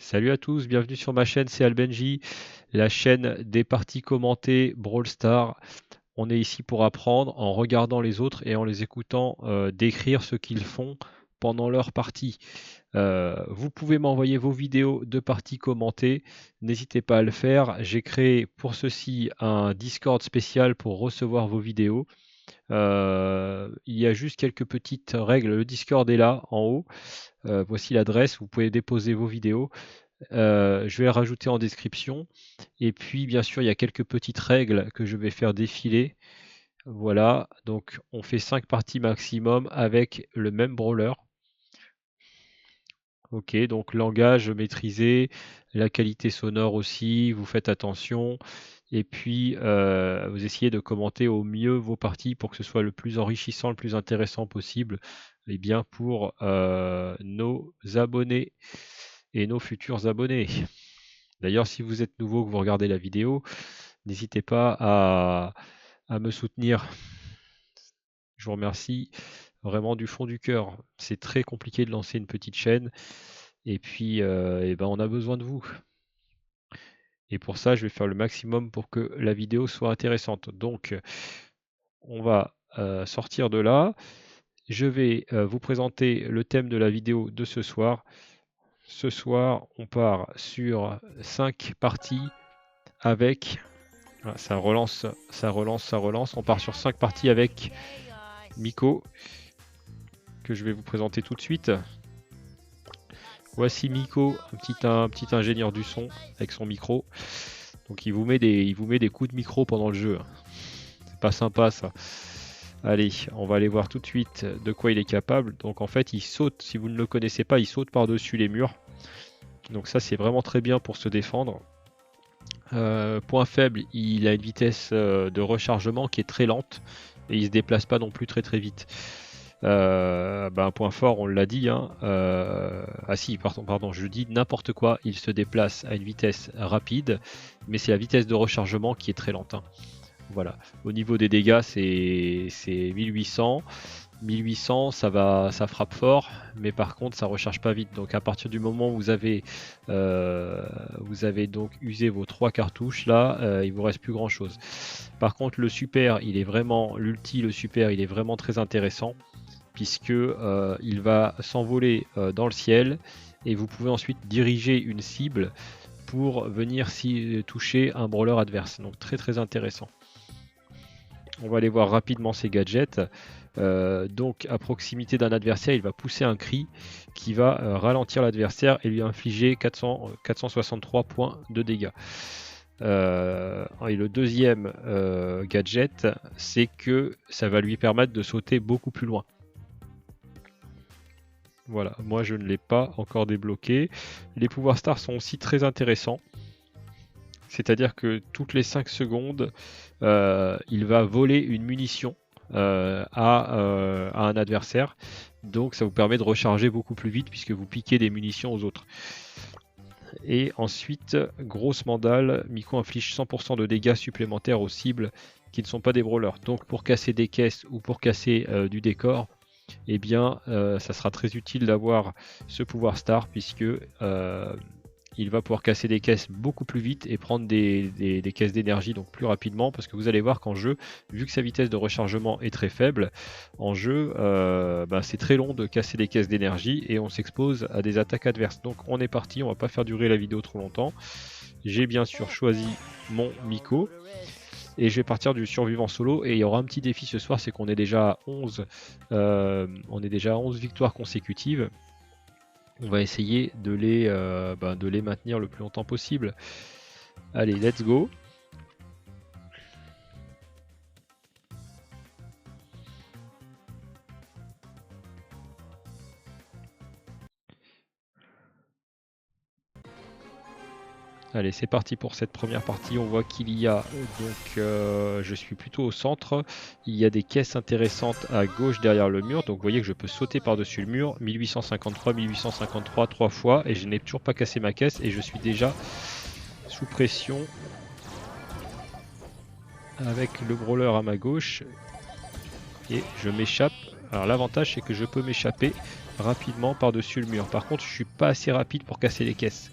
Salut à tous, bienvenue sur ma chaîne, c'est Albenji, la chaîne des parties commentées Brawl Stars. On est ici pour apprendre en regardant les autres et en les écoutant décrire ce qu'ils font pendant leur partie. Vous pouvez m'envoyer vos vidéos de parties commentées, n'hésitez pas à le faire. J'ai créé pour ceci un Discord spécial pour recevoir vos vidéos. Il y a juste quelques petites règles, le Discord est là en haut. Voici l'adresse, vous pouvez déposer vos vidéos. Je vais le rajouter en description. Et puis, bien sûr, il y a quelques petites règles que je vais faire défiler. Voilà, donc on fait 5 parties maximum avec le même brawler. Ok, donc langage maîtrisé, la qualité sonore aussi, vous faites attention. Et puis, vous essayez de commenter au mieux vos parties pour que ce soit le plus enrichissant, le plus intéressant possible, et bien pour nos abonnés et nos futurs abonnés. D'ailleurs, si vous êtes nouveau, que vous regardez la vidéo, n'hésitez pas à me soutenir. Je vous remercie vraiment du fond du cœur. C'est très compliqué de lancer une petite chaîne et puis eh ben, on a besoin de vous. Et pour ça, je vais faire le maximum pour que la vidéo soit intéressante. Donc, on va sortir de là. Je vais vous présenter le thème de la vidéo de ce soir. Ce soir, on part sur 5 parties avec... Voilà, ça relance, ça relance, ça relance. On part sur 5 parties avec Miko, que je vais vous présenter tout de suite. Voici Miko, un petit ingénieur du son avec son micro. Donc il vous met des coups de micro pendant le jeu. C'est pas sympa ça. Allez, on va aller voir tout de suite de quoi il est capable. Donc en fait, il saute, si vous ne le connaissez pas, il saute par-dessus les murs. Donc ça, c'est vraiment très bien pour se défendre. Point faible, il a une vitesse de rechargement qui est très lente et il se déplace pas non plus très très vite. Un point fort, on l'a dit. Hein, ah si, pardon, je dis n'importe quoi. Il se déplace à une vitesse rapide, mais c'est la vitesse de rechargement qui est très lente. Hein. Voilà. Au niveau des dégâts, c'est 1800. 1800, ça frappe fort, mais par contre, ça recharge pas vite. Donc, à partir du moment où vous avez donc usé vos 3 cartouches, là, il vous reste plus grand chose. Par contre, le super, l'ulti, le super, il est vraiment très intéressant puisque il va s'envoler dans le ciel et vous pouvez ensuite diriger une cible pour venir toucher un brawler adverse. Donc, très très intéressant. On va aller voir rapidement ses gadgets. Donc à proximité d'un adversaire, il va pousser un cri qui va ralentir l'adversaire et lui infliger 463 points de dégâts. Et le deuxième gadget, c'est que ça va lui permettre de sauter beaucoup plus loin. Voilà, moi je ne l'ai pas encore débloqué. Les pouvoirs stars sont aussi très intéressants. C'est-à-dire que toutes les 5 secondes, il va voler une munition à un adversaire. Donc ça vous permet de recharger beaucoup plus vite puisque vous piquez des munitions aux autres. Et ensuite, grosse mandale, Miko inflige 100% de dégâts supplémentaires aux cibles qui ne sont pas des brawlers. Donc pour casser des caisses ou pour casser du décor, eh bien ça sera très utile d'avoir ce pouvoir star puisque il va pouvoir casser des caisses beaucoup plus vite et prendre des caisses d'énergie donc plus rapidement parce que vous allez voir qu'en jeu, vu que sa vitesse de rechargement est très faible, en jeu c'est très long de casser des caisses d'énergie et on s'expose à des attaques adverses. Donc on est parti, on va pas faire durer la vidéo trop longtemps. J'ai bien sûr choisi mon Miko et je vais partir du survivant solo et il y aura un petit défi ce soir, c'est qu'on est déjà à 11 victoires consécutives. On va essayer de les maintenir le plus longtemps possible. Allez, let's go. Allez, c'est parti pour cette première partie. On voit qu'il y a, je suis plutôt au centre. Il y a des caisses intéressantes à gauche derrière le mur. Donc vous voyez que je peux sauter par-dessus le mur. 1853, 1853, 3 fois. Et je n'ai toujours pas cassé ma caisse. Et je suis déjà sous pression avec le brawler à ma gauche. Et je m'échappe. Alors l'avantage c'est que je peux m'échapper rapidement par-dessus le mur. Par contre, je suis pas assez rapide pour casser les caisses.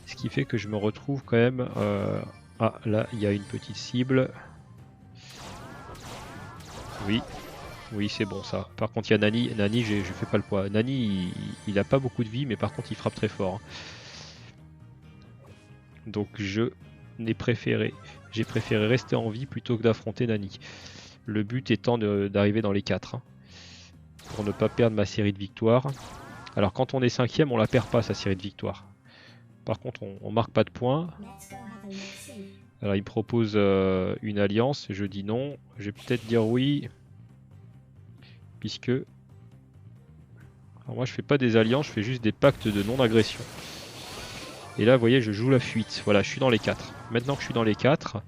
Ce qui fait que je me retrouve quand même... Ah, là, il y a une petite cible. Oui, oui, c'est bon ça. Par contre, il y a Nani. Nani, je fais pas le poids. Nani, il a pas beaucoup de vie, mais par contre, il frappe très fort. Donc, j'ai préféré rester en vie plutôt que d'affronter Nani. Le but étant d'arriver dans les 4. Pour ne pas perdre ma série de victoires. Alors, quand on est 5ème, on la perd pas, sa série de victoires. Par contre, on marque pas de points. Alors, il me propose une alliance. Je dis non. Je vais peut-être dire oui. Puisque... Alors moi, je fais pas des alliances, je fais juste des pactes de non-agression. Et là, vous voyez, je joue la fuite. Voilà, je suis dans les 4. Maintenant que je suis dans les 4,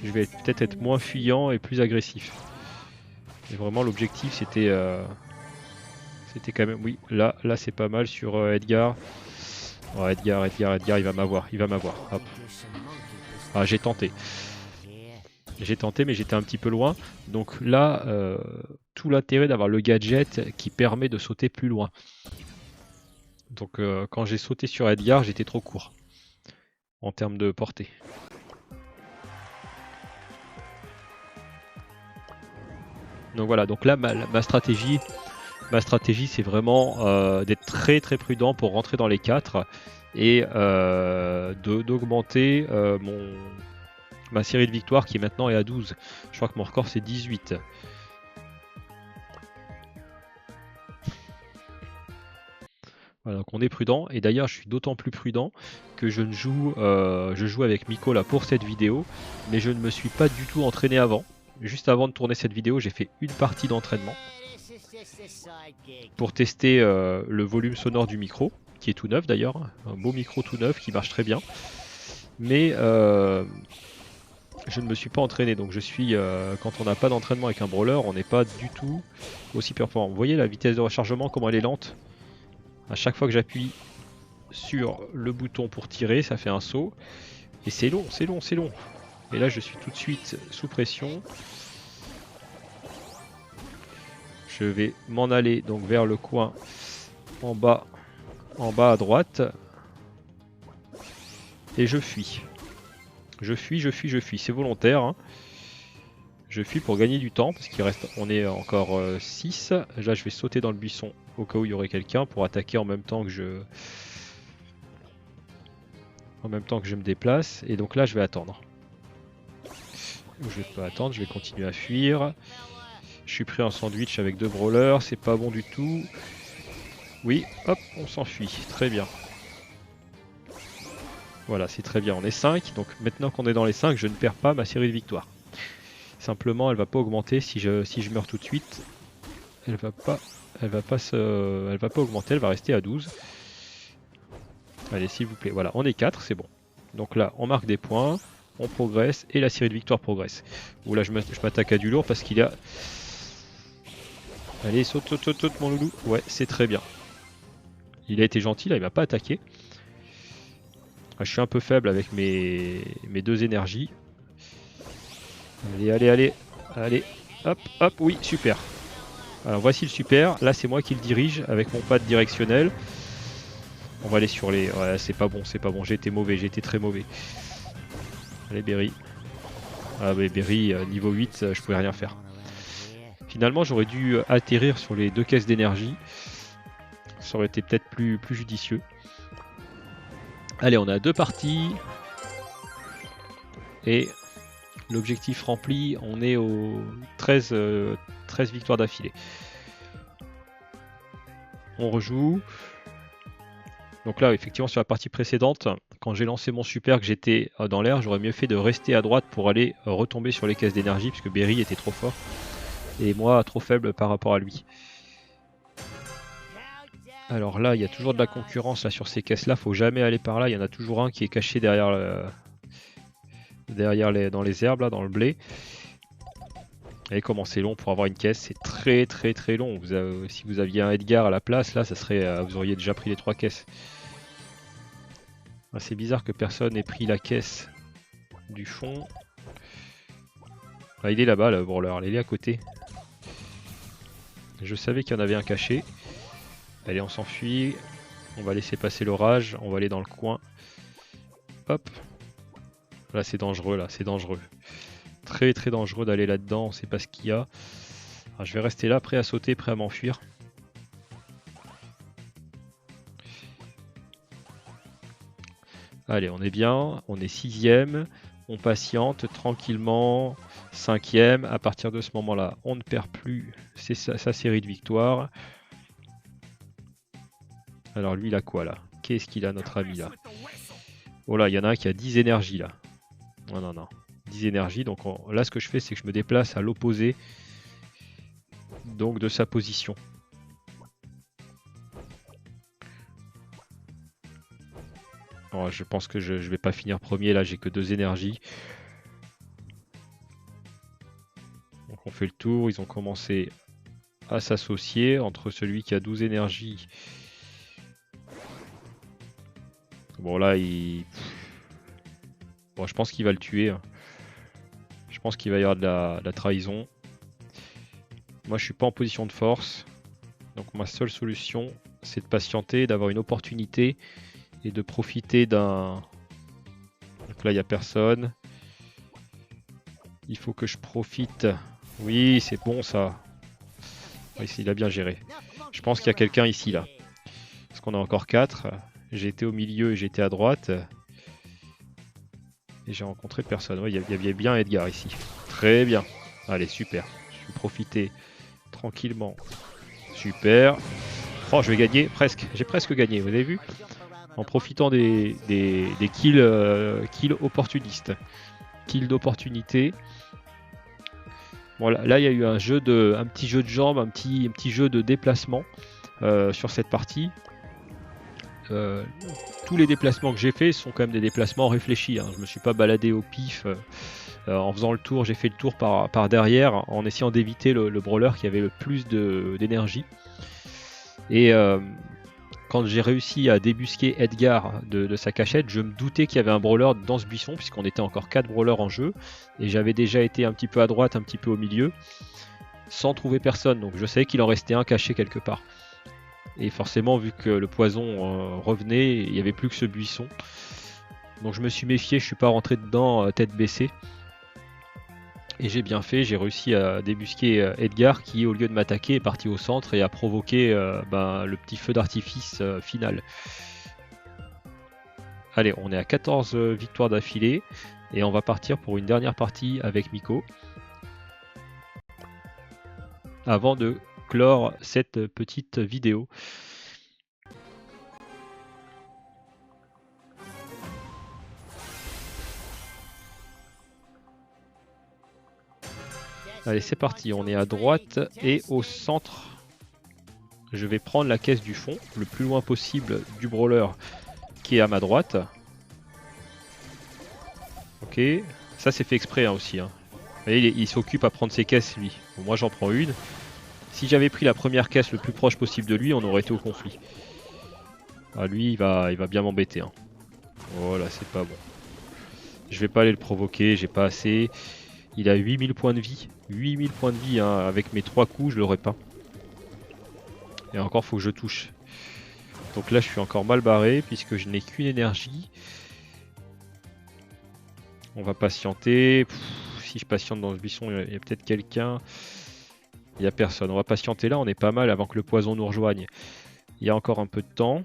je vais peut-être être moins fuyant et plus agressif. Et vraiment, l'objectif, c'était... C'était quand même... Oui, là c'est pas mal sur Edgar. Oh, Edgar, il va m'avoir. Hop. Ah, j'ai tenté. J'ai tenté, mais j'étais un petit peu loin. Donc là, tout l'intérêt d'avoir le gadget qui permet de sauter plus loin. Donc quand j'ai sauté sur Edgar, j'étais trop court en termes de portée. Donc voilà, donc là ma stratégie c'est vraiment d'être très très prudent pour rentrer dans les 4 et d'augmenter ma série de victoires qui maintenant est à 12. Je crois que mon record c'est 18. Voilà, donc on est prudent, et d'ailleurs je suis d'autant plus prudent que je joue avec Miko là pour cette vidéo, mais je ne me suis pas du tout entraîné avant. Juste avant de tourner cette vidéo, j'ai fait une partie d'entraînement pour tester le volume sonore du micro, qui est tout neuf d'ailleurs, un beau micro tout neuf qui marche très bien. Mais je ne me suis pas entraîné, donc je suis, quand on n'a pas d'entraînement avec un brawler, on n'est pas du tout aussi performant. Vous voyez la vitesse de rechargement, comment elle est lente? À chaque fois que j'appuie sur le bouton pour tirer, ça fait un saut. Et c'est long, c'est long, c'est long. Et là, je suis tout de suite sous pression. Je vais m'en aller donc vers le coin en bas à droite. Et je fuis. Je fuis. C'est volontaire. Hein. Je fuis pour gagner du temps parce qu'il reste. On est encore 6. Là, je vais sauter dans le buisson au cas où il y aurait quelqu'un pour attaquer en même temps que je. En même temps que je me déplace. Et donc là, je vais attendre. Je vais pas attendre, je vais continuer à fuir. Je suis pris en sandwich avec 2 brawlers, c'est pas bon du tout. Oui, hop, on s'enfuit, très bien. Voilà, c'est très bien, on est 5, donc maintenant qu'on est dans les 5, je ne perds pas ma série de victoires. Simplement, elle va pas augmenter si je meurs tout de suite. Elle va pas augmenter, elle va rester à 12. Allez, s'il vous plaît, voilà, on est 4, c'est bon. Donc là, on marque des points, on progresse, et la série de victoires progresse. Ouh là, je m'attaque à du lourd parce qu'il y a... Allez, saute, mon loulou. Ouais, c'est très bien. Il a été gentil, là, il m'a pas attaqué. Je suis un peu faible avec mes 2 énergies. Allez. Hop, oui, super. Alors voici le super. Là, c'est moi qui le dirige avec mon pad directionnel. On va aller sur les... Ouais, c'est pas bon. J'ai été très mauvais. Allez, Berry. Ah, mais Berry, niveau 8, je pouvais rien faire. Finalement, j'aurais dû atterrir sur les 2 caisses d'énergie. Ça aurait été peut-être plus judicieux. Allez, on a 2 parties. Et l'objectif rempli, on est aux 13 victoires d'affilée. On rejoue. Donc là, effectivement, sur la partie précédente, quand j'ai lancé mon super, que j'étais dans l'air, j'aurais mieux fait de rester à droite pour aller retomber sur les caisses d'énergie, puisque Berry était trop fort. Et moi, trop faible par rapport à lui. Alors là, il y a toujours de la concurrence là, sur ces caisses-là. Faut jamais aller par là. Il y en a toujours un qui est caché derrière, dans les herbes, là, dans le blé. Et comment c'est long pour avoir une caisse, c'est très long. Si vous aviez un Edgar à la place, là, ça serait, vous auriez déjà pris les 3 caisses. Ah, c'est bizarre que personne n'ait pris la caisse du fond. Ah, il est là-bas, le brawler, il est à côté. Je savais qu'il y en avait un caché. Allez, on s'enfuit. On va laisser passer l'orage. On va aller dans le coin. Hop. Là, c'est dangereux, là. C'est dangereux. Très très dangereux d'aller là-dedans. On sait pas ce qu'il y a. Alors, je vais rester là, prêt à sauter, prêt à m'enfuir. Allez, on est bien. On est 6ème. On patiente tranquillement. 5ème. À partir de ce moment-là, on ne perd plus sa série de victoires. Alors lui, il a quoi là? Qu'est-ce qu'il a, notre ami là? Oh là, il y en a un qui a 10 énergies là. Non, non, non. 10 énergies. Donc là, ce que je fais, c'est que je me déplace à l'opposé donc de sa position. Alors, je pense que je vais pas finir premier. Là, j'ai que 2 énergies. Donc on fait le tour. Ils ont commencé à s'associer entre celui qui a 12 énergies. Bon là, bon, je pense qu'il va le tuer. Je pense qu'il va y avoir de la trahison. Moi, je suis pas en position de force. Donc ma seule solution, c'est de patienter, d'avoir une opportunité et de profiter d'un... Donc là, il n'y a personne. Il faut que je profite. Oui, c'est bon ça. Oui, il a bien géré. Je pense qu'il y a quelqu'un ici, là. Parce qu'on a encore 4. J'ai été au milieu et j'étais à droite. Et j'ai rencontré personne. Oui, il y avait bien Edgar ici. Très bien. Allez, super. Je vais profiter tranquillement. Super. Oh, je vais gagner presque. J'ai presque gagné, vous avez vu? En profitant des kills opportunistes. Kills d'opportunité. Bon, là, il y a eu un petit jeu de jambes, un petit jeu de déplacement sur cette partie. Tous les déplacements que j'ai faits sont quand même des déplacements réfléchis. Hein. Je me suis pas baladé au pif en faisant le tour. J'ai fait le tour par derrière en essayant d'éviter le brawler qui avait le plus d'énergie. Et quand j'ai réussi à débusquer Edgar de sa cachette, je me doutais qu'il y avait un brawler dans ce buisson, puisqu'on était encore 4 brawlers en jeu, et j'avais déjà été un petit peu à droite, un petit peu au milieu, sans trouver personne, donc je savais qu'il en restait un caché quelque part. Et forcément, vu que le poison revenait, il n'y avait plus que ce buisson. Donc je me suis méfié, je suis pas rentré dedans tête baissée. Et j'ai bien fait, j'ai réussi à débusquer Edgar qui, au lieu de m'attaquer, est parti au centre et a provoqué le petit feu d'artifice final. Allez, on est à 14 victoires d'affilée et on va partir pour une dernière partie avec Miko. Avant de clore cette petite vidéo. Allez, c'est parti, on est à droite et au centre. Je vais prendre la caisse du fond, le plus loin possible du brawler qui est à ma droite. Ok, ça c'est fait exprès hein, aussi. Hein. Vous voyez, il s'occupe à prendre ses caisses lui. Bon, moi j'en prends une. Si j'avais pris la première caisse le plus proche possible de lui, on aurait été au conflit. Ah, lui, il va bien m'embêter. Hein. Voilà, c'est pas bon. Je vais pas aller le provoquer, j'ai pas assez. Il a 8000 points de vie. 8000 points de vie, hein. Avec mes 3 coups, je l'aurais pas. Et encore, faut que je touche. Donc là, je suis encore mal barré puisque je n'ai qu'une énergie. On va patienter. Si je patiente dans ce buisson, il y a peut-être quelqu'un. Il n'y a personne. On va patienter là, on est pas mal avant que le poison nous rejoigne. Il y a encore un peu de temps.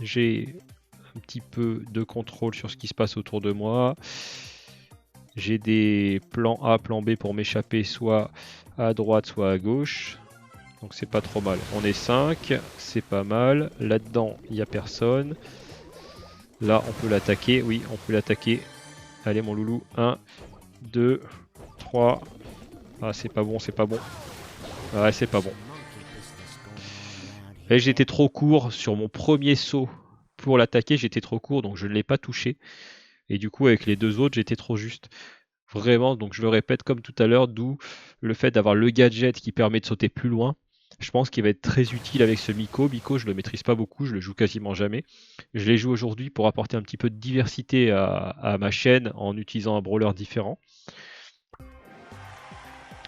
J'ai un petit peu de contrôle sur ce qui se passe autour de moi. J'ai des plans A, plan B pour m'échapper soit à droite, soit à gauche. Donc c'est pas trop mal. On est 5, c'est pas mal. Là-dedans, il n'y a personne. Là, on peut l'attaquer. Oui, on peut l'attaquer. Allez, mon loulou. 1, 2, 3. Ah, c'est pas bon, c'est pas bon. Ah, c'est pas bon. Et j'étais trop court sur mon premier saut pour l'attaquer. J'étais trop court, donc je ne l'ai pas touché. Et du coup, avec les deux autres, j'étais trop juste. Vraiment, donc je le répète comme tout à l'heure, d'où le fait d'avoir le gadget qui permet de sauter plus loin. Je pense qu'il va être très utile avec ce Miko. Miko, je le maîtrise pas beaucoup, je le joue quasiment jamais. Je les joue aujourd'hui pour apporter un petit peu de diversité à ma chaîne en utilisant un brawler différent.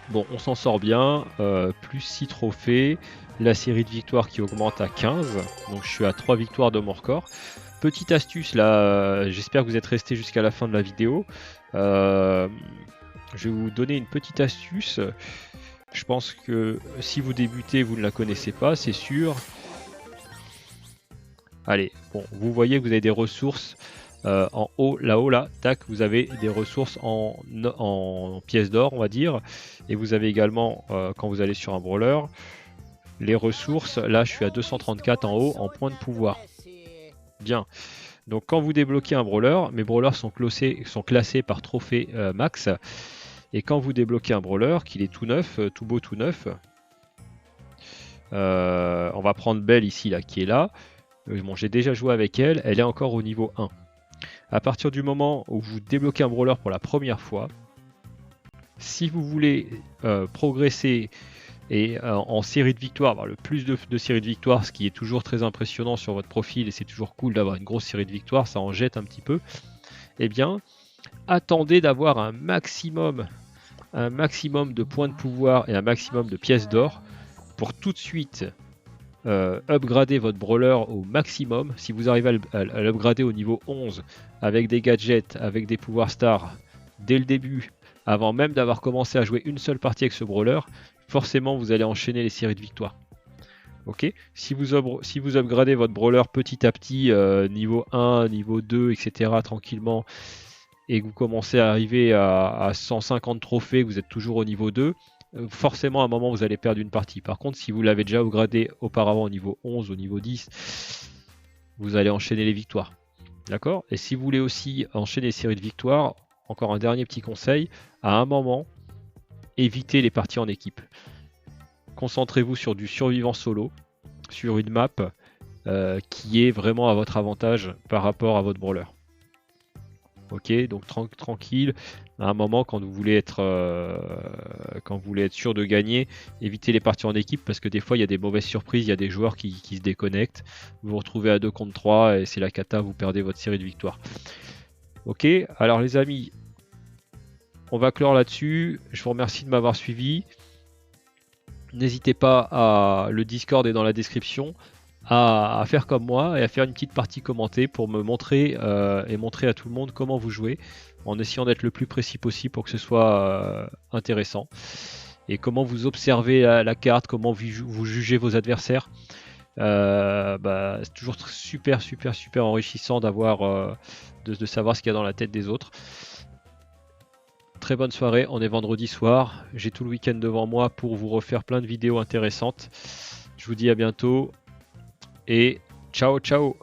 Bon, on s'en sort bien, plus 6 trophées, la série de victoires qui augmente à 15, donc je suis à 3 victoires de mon record. Petite astuce là, j'espère que vous êtes resté jusqu'à la fin de la vidéo. Je vais vous donner une petite astuce. Je pense que si vous débutez, vous ne la connaissez pas, c'est sûr. Allez, bon, vous voyez que vous avez des ressources en haut, là-haut, là, tac, vous avez des ressources en pièces d'or, on va dire. Et vous avez également, quand vous allez sur un brawler, les ressources. Là, je suis à 234 en haut en points de pouvoir. Bien. Donc, quand vous débloquez un brawler, mes brawlers sont classés par trophée max. Et quand vous débloquez un brawler, qu'il est tout neuf, tout beau, tout neuf, on va prendre Belle ici, là, qui est là. Bon, j'ai déjà joué avec elle, elle est encore au niveau 1. À partir du moment où vous débloquez un brawler pour la première fois, si vous voulez progresser et en série de victoires, avoir le plus de séries de victoires, ce qui est toujours très impressionnant sur votre profil, et c'est toujours cool d'avoir une grosse série de victoires, ça en jette un petit peu, eh bien, attendez d'avoir un maximum de points de pouvoir et un maximum de pièces d'or pour tout de suite upgrader votre brawler au maximum. Si vous arrivez à l'upgrader au niveau 11 avec des gadgets, avec des pouvoirs stars dès le début, avant même d'avoir commencé à jouer une seule partie avec ce brawler, forcément vous allez enchaîner les séries de victoires. Ok, si vous upgradez votre brawler petit à petit, niveau 1, niveau 2, etc. tranquillement, et que vous commencez à arriver à 150 trophées, que vous êtes toujours au niveau 2, forcément à un moment vous allez perdre une partie. Par contre, si vous l'avez déjà upgradé auparavant au niveau 11, au niveau 10, vous allez enchaîner les victoires. D'accord? Et si vous voulez aussi enchaîner les séries de victoires, encore un dernier petit conseil, à un moment, évitez les parties en équipe. Concentrez-vous sur du survivant solo, sur une map qui est vraiment à votre avantage par rapport à votre brawler. Ok, donc tranquille. À un moment, quand vous voulez être sûr de gagner, évitez les parties en équipe parce que des fois il y a des mauvaises surprises, il y a des joueurs qui se déconnectent. Vous vous retrouvez à 2 contre 3 et c'est la cata, vous perdez votre série de victoires. Ok, alors les amis, on va clore là-dessus. Je vous remercie de m'avoir suivi. N'hésitez pas à. Le Discord est dans la description. À faire comme moi et à faire une petite partie commentée pour me montrer et montrer à tout le monde comment vous jouez en essayant d'être le plus précis possible pour que ce soit intéressant et comment vous observez la carte, comment vous jugez vos adversaires. C'est toujours super enrichissant d'avoir de savoir ce qu'il y a dans la tête des autres. Très bonne soirée, on est vendredi soir, j'ai tout le week-end devant moi pour vous refaire plein de vidéos intéressantes. Je vous dis à bientôt et ciao ciao.